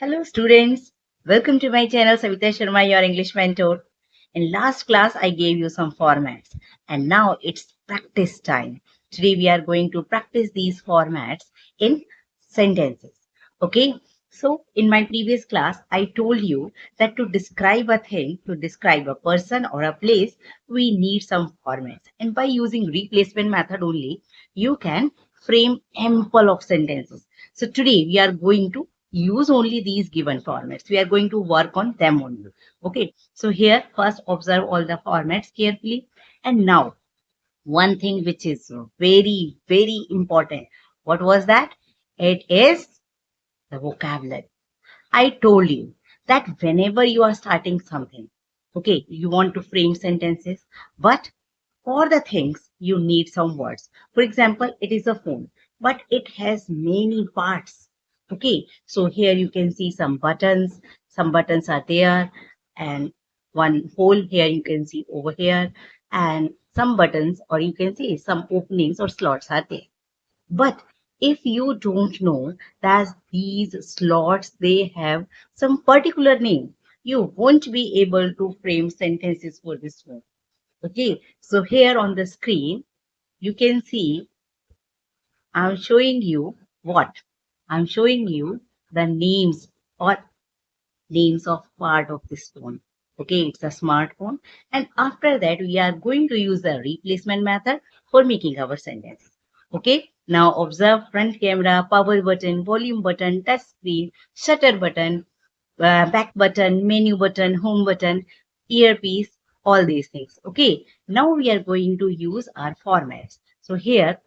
Hello students, welcome to my channel Savita Sharma, your English mentor. In last class, I gave you some formats and now it's practice time. Today we are going to practice these formats in sentences. Okay, so in my previous class, I told you that to describe a thing, to describe a person or a place, we need some formats. And by using replacement method only, you can frame ample of sentences. So today we are going to use only these given formats. We are going to work on them only. Okay. So here first observe all the formats carefully. And now one thing which is very, very important. What was that? It is the vocabulary. I told you that whenever you are starting something, okay, you want to frame sentences, but for the things you need some words. For example, it is a phone, but it has many parts. Okay, so here you can see some buttons. Some buttons are there, and one hole here you can see over here, and some buttons, or you can see some openings or slots are there. But if you don't know that these slots, they have some particular name, you won't be able to frame sentences for this one. Okay, so here on the screen, you can see I'm showing you what? I'm showing you the names or names of part of this phone. Okay, it's a smartphone. And after that, we are going to use the replacement method for making our sentence. Okay, now observe front camera, power button, volume button, touch screen, shutter button, back button, menu button, home button, earpiece, all these things. Okay, now we are going to use our formats. So here,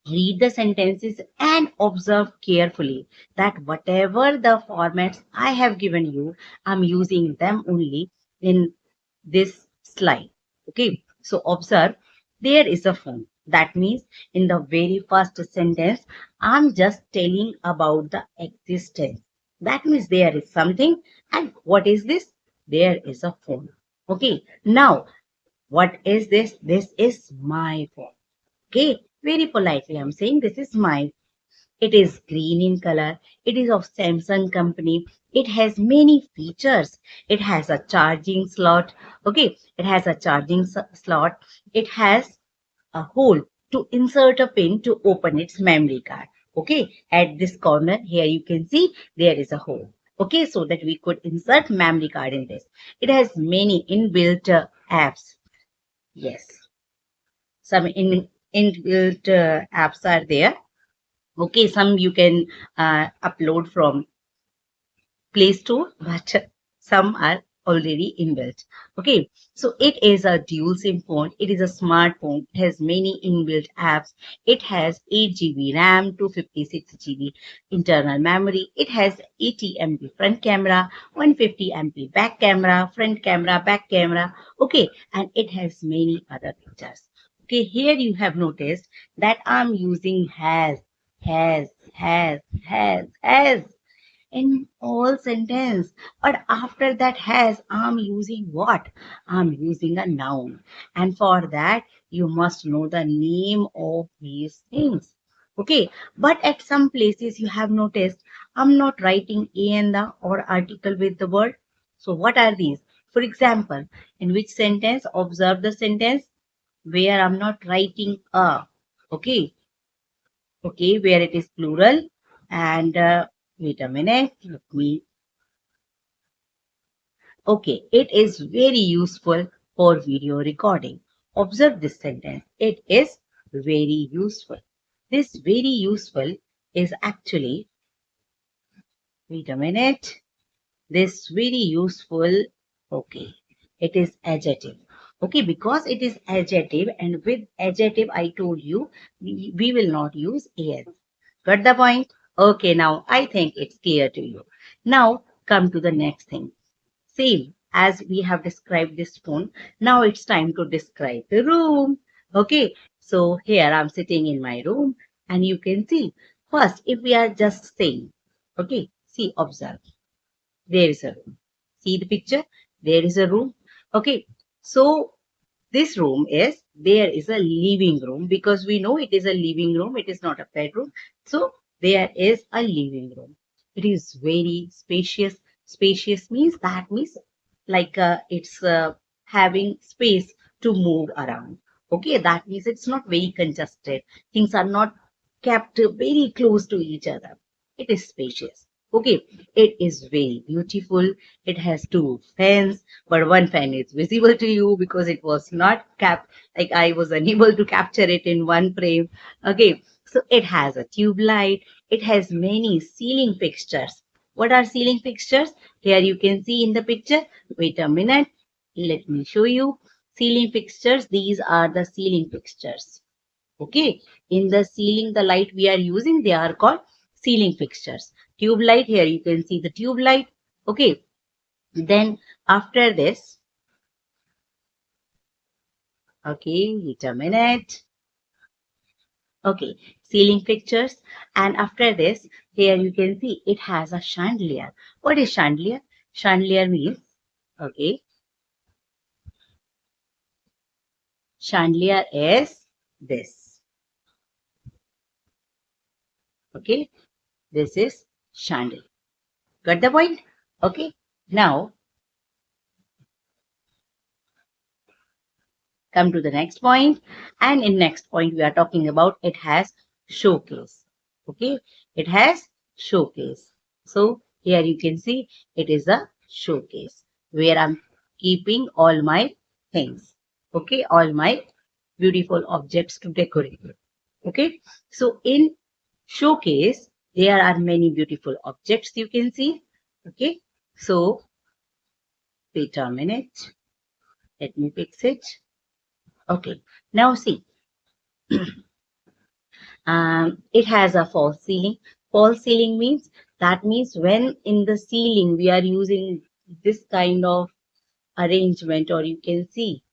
read the sentences and observe carefully that whatever the formats I have given you, I'm using them only in this slide. Okay, so observe there is a phone. That means in the very first sentence, I'm just telling about the existence. That means there is something, and what is this? There is a phone. Okay, now what is this? This is my phone. Okay, very politely, I'm saying this is my. It is green in color. It is of Samsung company. It has many features. It has a charging slot. Okay, it has a charging slot. It has a hole to insert a pin to open its memory card. Okay, at this corner here you can see there is a hole. Okay, so that we could insert memory card in this. It has many inbuilt apps. Yes, some inbuilt apps are there. Okay, some you can upload from Play Store, but some are already inbuilt. Okay, so it is a dual SIM phone. It is a smartphone. It has many inbuilt apps. It has 8 GB RAM, 256 GB internal memory. It has 80 MP front camera, 150 MP back camera, front camera, back camera. Okay, and it has many other features. Okay, here you have noticed that I'm using has in all sentence, but after that has I'm using what? I'm using a noun, and for that you must know the name of these things. Okay, but at some places you have noticed I'm not writing a and the or article with the word. So what are these? For example, in which sentence? Observe the sentence where I'm not writing a. Okay, okay, where it is plural. And wait a minute, let me. Okay, it is very useful for video recording. Observe this sentence. It is very useful. This very useful is actually, wait a minute, this very useful, okay, it is adjective. Okay, because it is adjective, and with adjective I told you we will not use as. Got the point? Okay, now I think it's clear to you. Now come to the next thing. Same as we have described this phone. Now it's time to describe the room. Okay, so here I'm sitting in my room, and you can see first if we are just saying, okay, see, observe. There is a room. See the picture? There is a room. Okay, so this room is, there is a living room, because we know it is a living room. It is not a bedroom. So there is a living room. It is very spacious. Spacious means that means like it's having space to move around. Okay, that means it's not very congested. Things are not kept very close to each other. It is spacious. Okay, it is very beautiful. It has two fans, but one fan is visible to you because it was not kept, like I was unable to capture it in one frame. Okay, so it has a tube light. It has many ceiling fixtures. What are ceiling fixtures? Here you can see in the picture. Wait a minute. Let me show you. Ceiling fixtures. These are the ceiling fixtures. Okay. In the ceiling, the light we are using, they are called ceiling fixtures. Tube light. Here you can see the tube light. Okay. Then after this, okay, wait a minute. Okay, ceiling fixtures. And after this, here you can see it has a chandelier. What is chandelier? Chandelier means, okay, chandelier is this. Okay, this is chandelier. Got the point? Okay, now come to the next point. And in next point, we are talking about it has showcase. Okay, it has showcase. So here you can see it is a showcase where I'm keeping all my things. Okay, all my beautiful objects to decorate. Okay, so in showcase, there are many beautiful objects you can see. Okay, so wait a minute. Let me fix it. Okay, now see. It has a false ceiling. False ceiling means that means when in the ceiling we are using this kind of arrangement, or you can see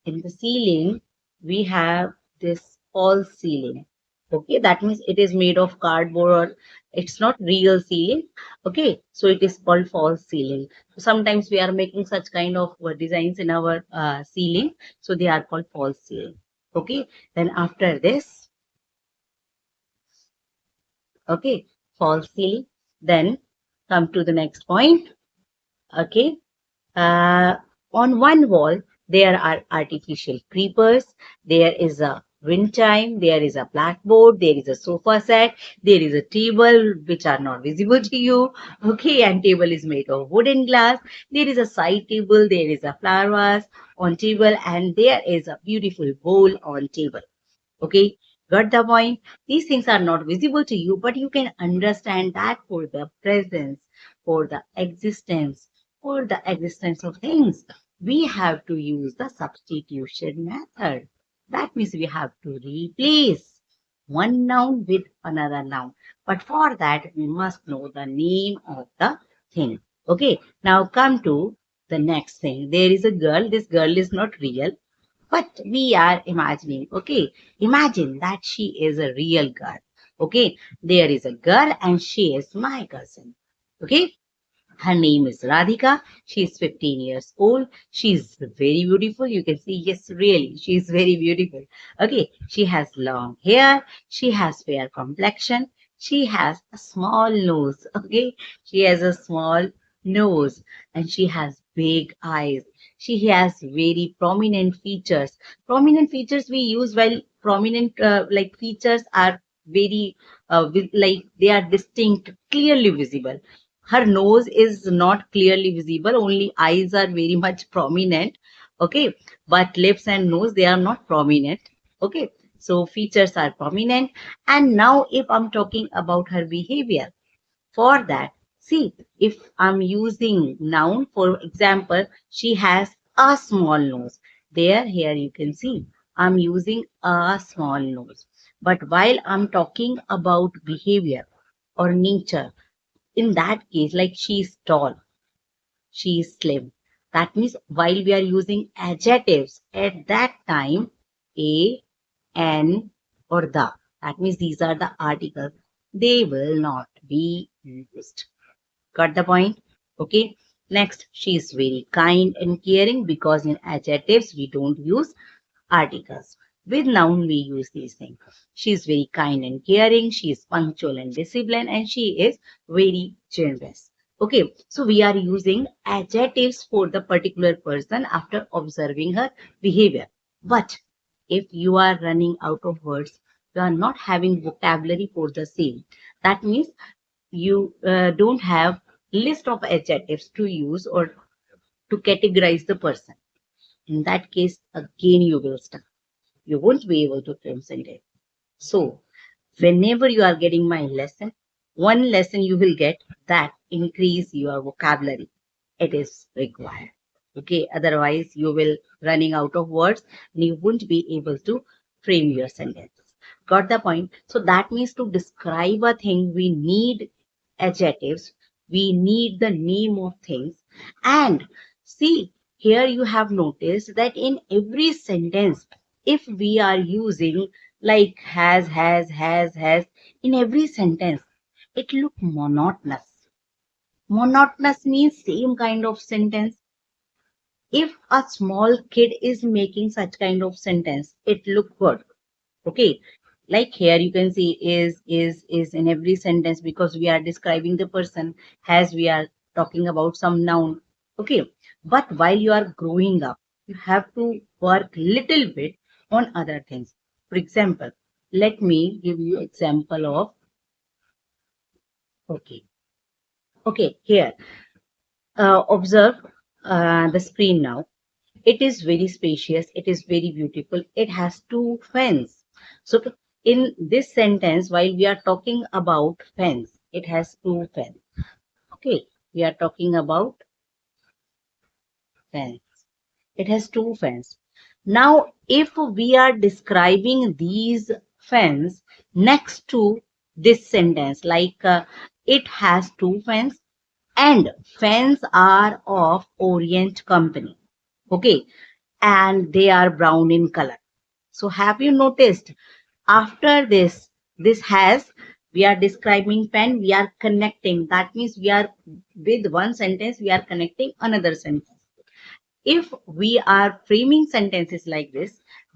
in the ceiling we have this false ceiling. Okay, that means it is made of cardboard, or it's not real ceiling. Okay, so it is called false ceiling. Sometimes we are making such kind of designs in our ceiling, so they are called false ceiling. Okay, then after this, okay, false ceiling. Then come to the next point. Okay, uh, on one wall there are artificial creepers. There is a wind chime. There is a blackboard. There is a sofa set. There is a table which are not visible to you. Okay, and table is made of wooden glass. There is a side table. There is a flower vase on table, and there is a beautiful bowl on table. Okay, got the point? These things are not visible to you, but you can understand that for the presence, for the existence of things, we have to use the substitution method. That means we have to replace one noun with another noun. But for that, we must know the name of the thing. Okay, now come to the next thing. There is a girl. This girl is not real, but we are imagining. Okay, imagine that she is a real girl. Okay, there is a girl and she is my cousin. Okay, her name is Radhika. She is 15 years old. She is very beautiful. You can see, yes, really, she is very beautiful. Okay, she has long hair. She has fair complexion. She has a small nose. Okay, she has a small nose and she has big eyes. She has very prominent features. Prominent features we use while prominent like features are very like they are distinct, clearly visible. Her nose is not clearly visible, only eyes are very much prominent. Okay, but lips and nose, they are not prominent. Okay, so features are prominent. And now if I'm talking about her behavior, for that, see, if I'm using noun, for example, she has a small nose. There, here you can see, I'm using a small nose. But while I'm talking about behavior or nature, in that case, like she is tall, she is slim. That means while we are using adjectives at that time, a, an, or the, that means these are the articles. They will not be used. Got the point? Okay. Next, she is very kind and caring because in adjectives we don't use articles. With noun, we use these things. She is very kind and caring. She is punctual and disciplined, and she is very generous. Okay, so we are using adjectives for the particular person after observing her behavior. But if you are running out of words, you are not having vocabulary for the same. That means you don't have list of adjectives to use or to categorize the person. In that case, again you will stuck. You won't be able to frame sentence. So whenever you are getting my lesson, one lesson you will get that increase your vocabulary. It is required. Okay, otherwise you will running out of words and you won't be able to frame your sentences. Got the point? So that means to describe a thing, we need adjectives, we need the name of things. And see, here you have noticed that in every sentence, if we are using like has, in every sentence, it look monotonous. Monotonous means same kind of sentence. If a small kid is making such kind of sentence, it look good. Okay, like here you can see is in every sentence because we are describing the person, as we are talking about some noun. Okay, but while you are growing up, you have to work little bit on other things. For example, let me give you example of, okay, here, observe the screen now. It is very spacious. It is very beautiful. It has two fans. So in this sentence, while we are talking about fans, it has two fans. Okay, we are talking about fans. It has two fans. Now, if we are describing these fans next to this sentence, like it has two fans and fans are of Orient Company. Okay, and they are brown in color. So have you noticed after this has, we are describing pen, we are connecting. That means we are with one sentence, we are connecting another sentence. If we are framing sentences like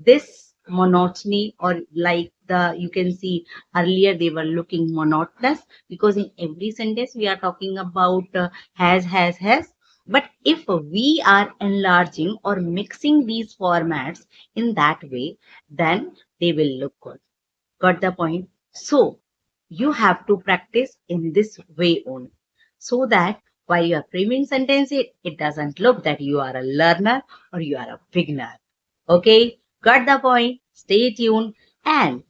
this monotony, or like the, you can see earlier they were looking monotonous because in every sentence we are talking about has. But if we are enlarging or mixing these formats in that way, then they will look good. Got the point? So you have to practice in this way only, so that while you are framing sentence, it doesn't look that you are a learner or you are a beginner. Okay, got the point? Stay tuned and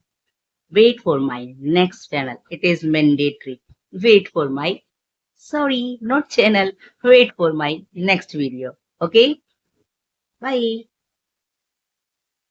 wait for my next channel. It is mandatory. Wait for my, sorry, not channel. Wait for my next video. Okay, bye.